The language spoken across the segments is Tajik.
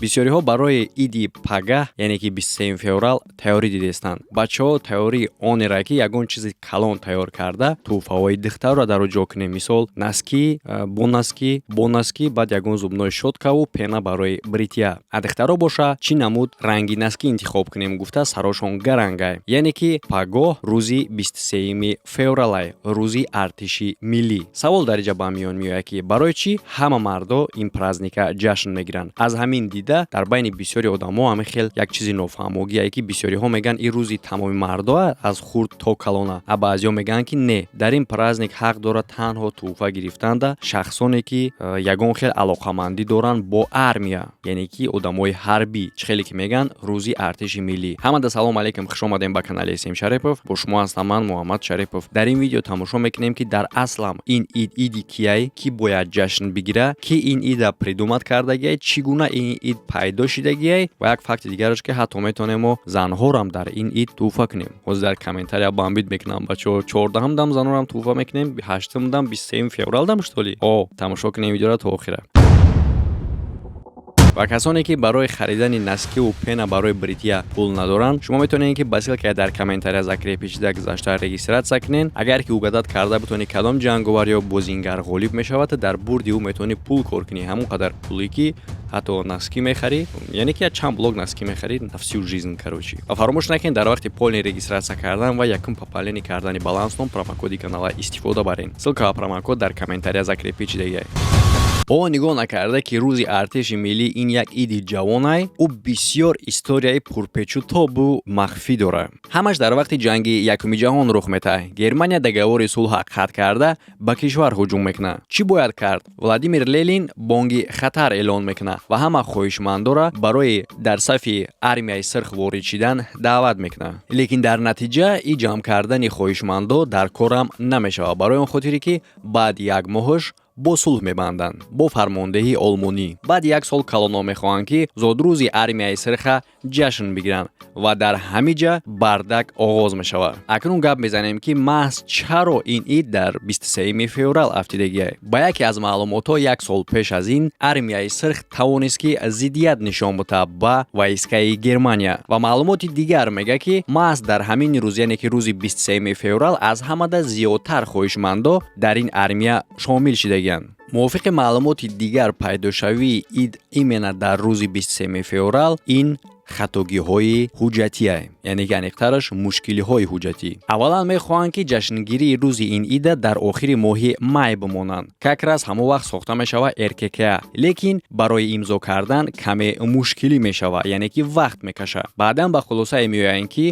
бисёриҳо барои иди пагаҳ, яъне ки 23 феврал тайёрӣ дидестанд. бачаҳо тайёрии онеро ки ягон чизи калон тайёр карда, туҳфаҳои духтарро дар ҷо кунем. Мисол наски, бо наски, баъд ягон зубной щёткаву пена барои бритья. А духтаро боша чӣ намуд ранги наски интихоб кунем гуфта сарошон гарангай. яъне ки пагоҳ рӯзи 23 февралай, рӯзи артиши миллӣ. савол дар инҷа ба миён меояд ки барои чӣ ҳама мардо ин праздника ҷашн мегиранд. аз ҳамин дида дар байни бисёри одамо ҳамин хел як чизи нофаҳмогие ки бисёриҳо меган ин рӯзи тамоми мардо аз хурд то калона. а баъзеҳо мегӯянд ки не, дар ин праздник ҳақ дорад танҳо туҳфа гирифтанда шахсоне ки ягон хел алоқамандӣ доранд бо армия, яъне ки одамои ҳарбӣ, чӣ хеле ки меган рӯзи артиши миллӣ. ҳамада салом алейкум, хуш омадем ба канали Сим Шарипов. бо шумо ҳастам ман Муҳаммад Шарипов. дар ин видео тамошо мекунем ки дар аслам ин иди кияй, ки бояд ҷашн бигира, ки ин ида придумат кардагиай, чӣ гуна ин ид пайдо шидагиай ва як факти дигараш ки ҳатто метавонем мо занҳорам дар ин ид туҳфа кунем. ҳозир дар комментария бамбит мекунам бачаҳо, 14 дам занҳорам туҳфа мекунем, 8 дам 23 феврал дам штоли. тамошо кунем видеоро то охира. ва касоне ки барои харидани наскиву пена барои бритья пул надоранд, шумо метавонед ки ба ссилкаи дар комментария закрии печида гузашта регистратсия кунед. агар ки угадат карда битонӣ кадом ҷанговар ё бозингар ғолиб мешавад, дар бурди ӯ метавонӣ пул кор кунӣ, ҳамон қадар пуле ки ҳатто наски мехарӣ, яъне ки чанд блок наски мехарӣ на всю жизнь короче. ва фаромӯш накунед дар вақти полни регистратсия кардан ва якум попалени кардани баланснон промокоди канала истифода баред. ссилка ва промокод дар комментария закрии печидагиай. нигоҳ накарда ки рӯзи артиши миллӣ ин як иди ҷавонай, ӯ бисёр историяи пурпечутобу махфӣ дорад. ҳамаш дар вақти ҷанги якуми ҷаҳон рух метаҳад. Германия договори сулҳ қатъ карда ба кишвар ҳуҷум мекунад. чӣ бояд кард? Владимир Ленин бонги хатар эълон мекунад ва ҳама хоҳишмандора барои дар сафи армияи сирх ворид шидан даъват мекунад. лекин дар натиҷа ин ҷамъ кардани хоҳишмандо дар корам намешавад, барои он хотире ки баъди як моҳаш бо сулҳ мебанданд бо фармондеҳии олмонӣ. баъди як сол калоно мехоҳанд ки зодрӯзи армияи сирха ҷашн бигиранд ва дар ҳамиҷа бардак оғоз мешавад. акнун гап мезанем ки маҳз чаро ин ид дар 23 феврал афтидагиай. ба яке аз маълумотҳо як сол пеш аз ин армияи сирх тавонист ки зиддият нишон буда ба войскаи Германия ва маълумоти дигар мега ки маҳз дар ҳамин рӯз, яъне ки рӯзи 23 феврал аз ҳамада зиёдтар хоҳишмандо дар ин армия шомил шидагианд. мувофиқи маълумоти дигар пайдошавии ид имена дар рӯзи 23 феврал ин хатогиҳои ҳуҷҷатия, яъне ки аниқтараш мушкилиҳои ҳуҷҷатӣ. аввалан мехоҳанд ки ҷашнгирии рӯзи ин ида дар охири моҳи май бимонанд. как раз ҳамон вақт сохта мешавад РККА, лекин барои имзо кардан каме мушкилӣ мешавад, яъне ки вақт мекашад. баъдан ба хулосае меоянд ки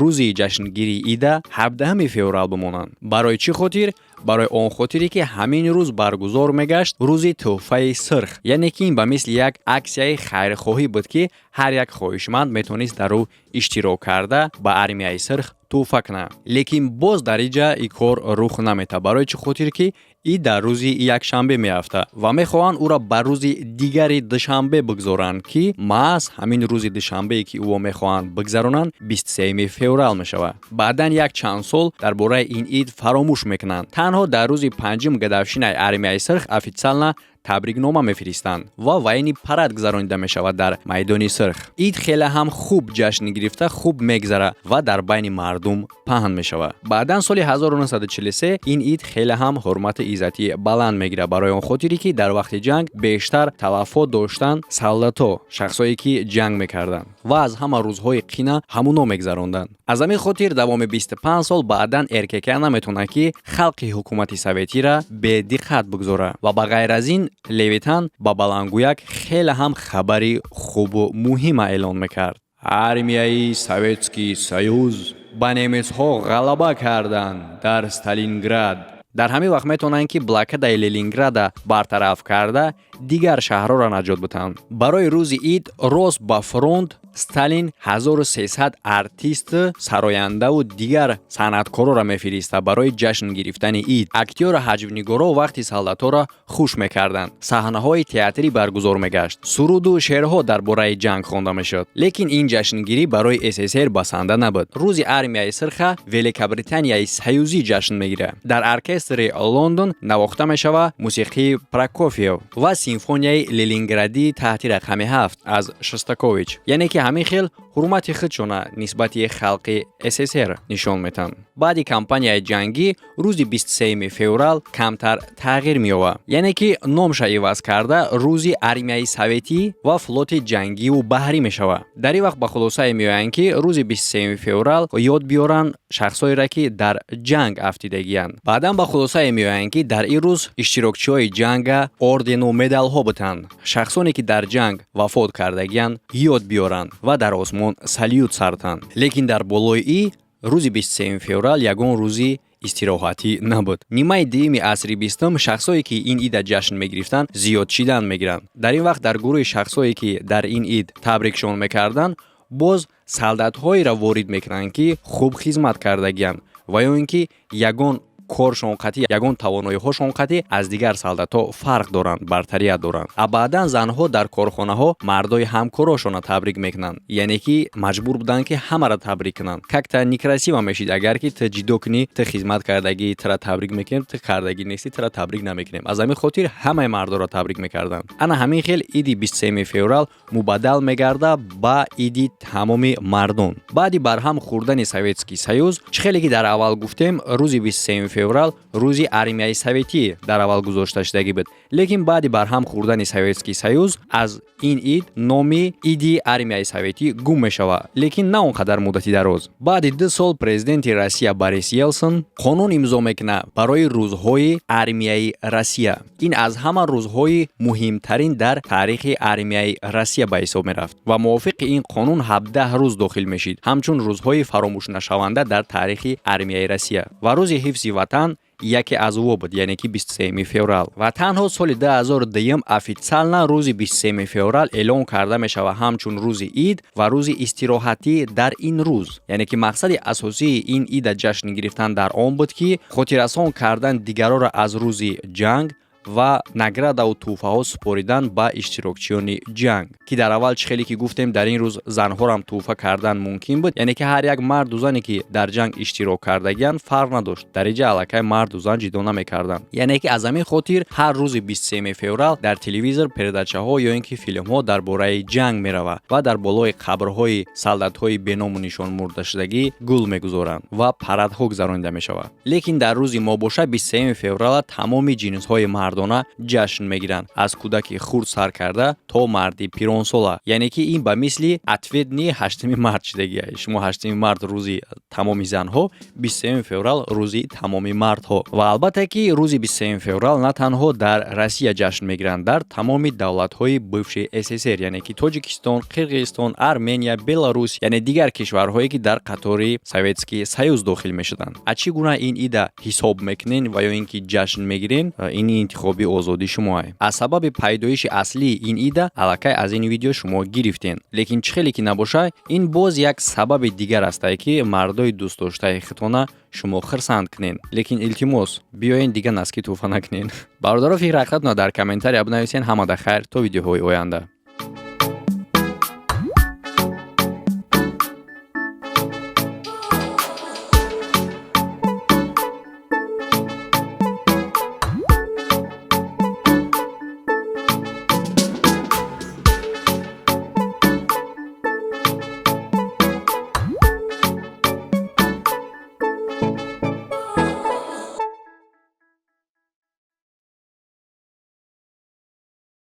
рӯзи ҷашнгирии ида 17 феврал бимонанд. барои чӣ хотир? барои он хотире ки ҳамин рӯз баргузор мегашт рӯзи туҳфаи сирх, яъне ки ин ба мисли як аксияи хайрхоҳӣ буд ки ҳар як хоҳишманд метавонист дар ӯ иштирок карда ба армияи сирх туҳфа кунад. лекин боз дар инҷа ин кор рух намета. барои чӣ хотир ки ин дар рӯзи якшанбе меафтад ва мехоҳанд ӯро ба рӯзи дигари душанбе бигзоранд ки маҳз ҳамин рӯзи душанбее ки ӯро мехоҳанд бигзаронанд 23 феврал мешавад. баъдан як чанд сол дар бораи ин ид фаромӯш мекунанд. танҳо дар рӯзи 5 гадавшинаи армияи сирх офитсиална табрикнома мефиристанд ва вайни парад гузаронида мешавад дар майдони сирх. ид хеле ҳам хуб ҷашн гирифта хуб мегзара ва дар байни мардум паҳн мешавад. баъдан соли 1943 ин ид хеле ҳам ҳурмати иззати баланд мегирад, барои он хотире ки дар вақти ҷанг бештар талафот доштанд солдато, шахсое ки ҷанг мекарданд ва аз ҳама рӯзҳои қина ҳамуно мегзаронданд. аз ҳамин хотир давоми 25 сол баъдан РКК наметавонад ки халқи ҳукумати советира бедиққат бигзора ва ба ғайр аз ин Левитан ба балангӯяк хеле ҳам хабари хубу муҳима эълон мекард. армияи Советский Союз ба немецҳо ғалаба карданд дар Сталинград. дар ҳамин вақт метавонанд ки блокадаи Ленинграда бартараф карда дигар шаҳрҳоро наҷот бидиҳанд. барои рӯзи ид рост ба фронт Сталин 1300 артист, сароянда ва дигар санъаткорро мефириста барои ҷашн гирифтани ид. Актёр ҳаҷвнигоро вақти солдатҳоро хуш мекарданд. Саҳнаҳои театрӣ баргузор мегашт. Суруду шеърҳо дар бораи ҷанг хонда мешуд. Лекин ин ҷашнгирӣ барои СССР басанда набуд. Рӯзи армияи сирха Великобританияи Союзӣ ҷашн мегирад. Дар оркестри Лондон навохта мешавад мусиқии Прокофьев ва симфонияи Ленинградии таҳти рақами 7 аз Шостакович. Яъне ки ҳамин хел ҳурмати худшона нисбати халқи СССР нишон метан. Баъди кампанияи ҷангӣ рӯзи 23 феврал камтар тағйир меёбад. Яъне ки номша иваз карда рӯзи армияи советӣ ва флоти ҷангиву баҳрӣ мешавад. Дар ин вақт ба хулосае меоянд ки рӯзи 23 феврал ёд биёранд шахсоеро ки дар ҷанг афтидагиянд. Баъдан ба хулосае меоянд ки дар ин рӯз иштирокчиҳои ҷанга ордену медалҳо бутанд. Шахсоне ки дар ҷанг вафот кардагиянд ёд биёранд ва дар осмон салют сартанд. Лекин дар болои ин рӯзи 23 феврал ягон рӯзи истироҳатӣ набуд. Нимаи дуюми асри бистум шахсое ки ин ида ҷашн мегирифтанд зиёд шидан мегиранд. Дар ин вақт дар гурӯҳи шахсое ки дар ин ид табрикшон мекарданд боз солдатҳоеро ворид мекунанд ки хуб хизмат кардагиянд ва ё ин ки ягон коршон қатӣ, ягон тавоноиҳошон қатӣ аз дигар солдатҳо фарқ доранд, бартария доранд. А баъдан занҳо дар корхонаҳо мардои ҳамкорошонро табрик мекунанд. Яъне ки маҷбур буданд ки ҳамаро табрик кунанд. Как-то некрасиво мешид агар ки ту ҷидо кунӣ, ту хизмат кардагӣ, туро табрик мекунем, ту кардагӣ нестӣ, туро табрик намекунем. Аз ҳамин хотир ҳамаи мардоро табрик мекарданд. Ана ҳамин хел иди 23 феврал мубаддал мегарда ба иди тамоми мардон. Баъди барҳам хӯрдани Советский Союз, чӣ хеле ки дар аввал гуфтем, рӯзи 23 феврал рӯзи армияи советӣ дар аввал гузошта шудагӣ буд. Лекин баъди барҳам хӯрдани Советский Союз аз ин ид номи иди армияи советӣ гум мешавад. Лекин на он қадар муддати дароз. Баъди 2 сол президенти Россия Борис Елсин қонун имзо мекунад барои рӯзҳои армияи Россия. Ин аз ҳама рӯзҳои муҳимтарин дар таърихи армияи Россия ба ҳисоб мерафт ва мувофиқи ин қонун 17 рӯз дохил мешид, ҳамчун рӯзҳои фаромӯшнашаванда дар таърихи армияи Россия. Ва рӯзи ҳифзи ватан яке аз во буд, яъне ки 23 феврал. Ва танҳо соли 2002 официална рӯзи 23 феврал эълон карда мешавад ҳамчун рӯзи ид ва рӯзи истироҳатӣ дар ин рӯз. Яъне ки мақсади асосии ин ида ҷашн гирифтан дар он буд ки хотиррасон кардан дигароро аз рӯзи ҷанг ва наградаву тӯҳфаҳо супоридан ба иштирокчиёни ҷанг. Ки дар аввал чӣ хеле ки гуфтем дар ин рӯз занҳорам тӯҳфа кардан мумкин буд, яъне ки ҳар як марду зане ки дар ҷанг иштирок кардагиянд фарқ надошт. Дар инҷа аллакай марду зан ҷидо намекарданд. Яъне ки аз ҳамин хотир ҳар рӯзи 23 феврал дар телевизор передачаҳо ё ин ки филмҳо дар бораи ҷанг меравад ва дар болои қабрҳои солдатҳои беному нишон мурдашудагӣ гул мегузоранд ва парадҳо гузаронида мешавад. Лекин дар рӯзи мобоша 23 феврал тамоми ҷинсҳои мардона ҷашн мегиранд, аз кӯдаки хурд сар карда то марди пиронсола. Яъне ки ин ба мисли ответни 8 март шудагиа. Шумо 8 март рӯзи тамоми занҳо, 23 феврал рӯзи тамоми мардҳо. Ва албатта ки рӯзи 23 феврал на танҳо дар Россия ҷашн мегиранд, дар тамоми давлатҳои бывши СССР, яъне ки Тоҷикистон, Қирғизистон, Армения, Беларус, яъне дигар кишварҳое ки дар қатори Советский Союз дохил мешуданд. А чӣ гуна ин ида ҳисоб мекунен ва ё ин ки ҷашн мегирен, ин интихоби озоди шумоае. Аз сабаби пайдоиши аслии ин ида аллакай аз ин видео шумо гирифтен. Лекин чӣ хеле ки набоша, ин боз як сабаби дигар астае ки мардои дӯстдоштаи худтона шумо хирсанд кунен. Лекин илтимос биёен дига наски тӯҳфа накунен. Бародаро фикр рахтатона дар комментария бинависен. Ҳамада хайр то видеоҳои оянда.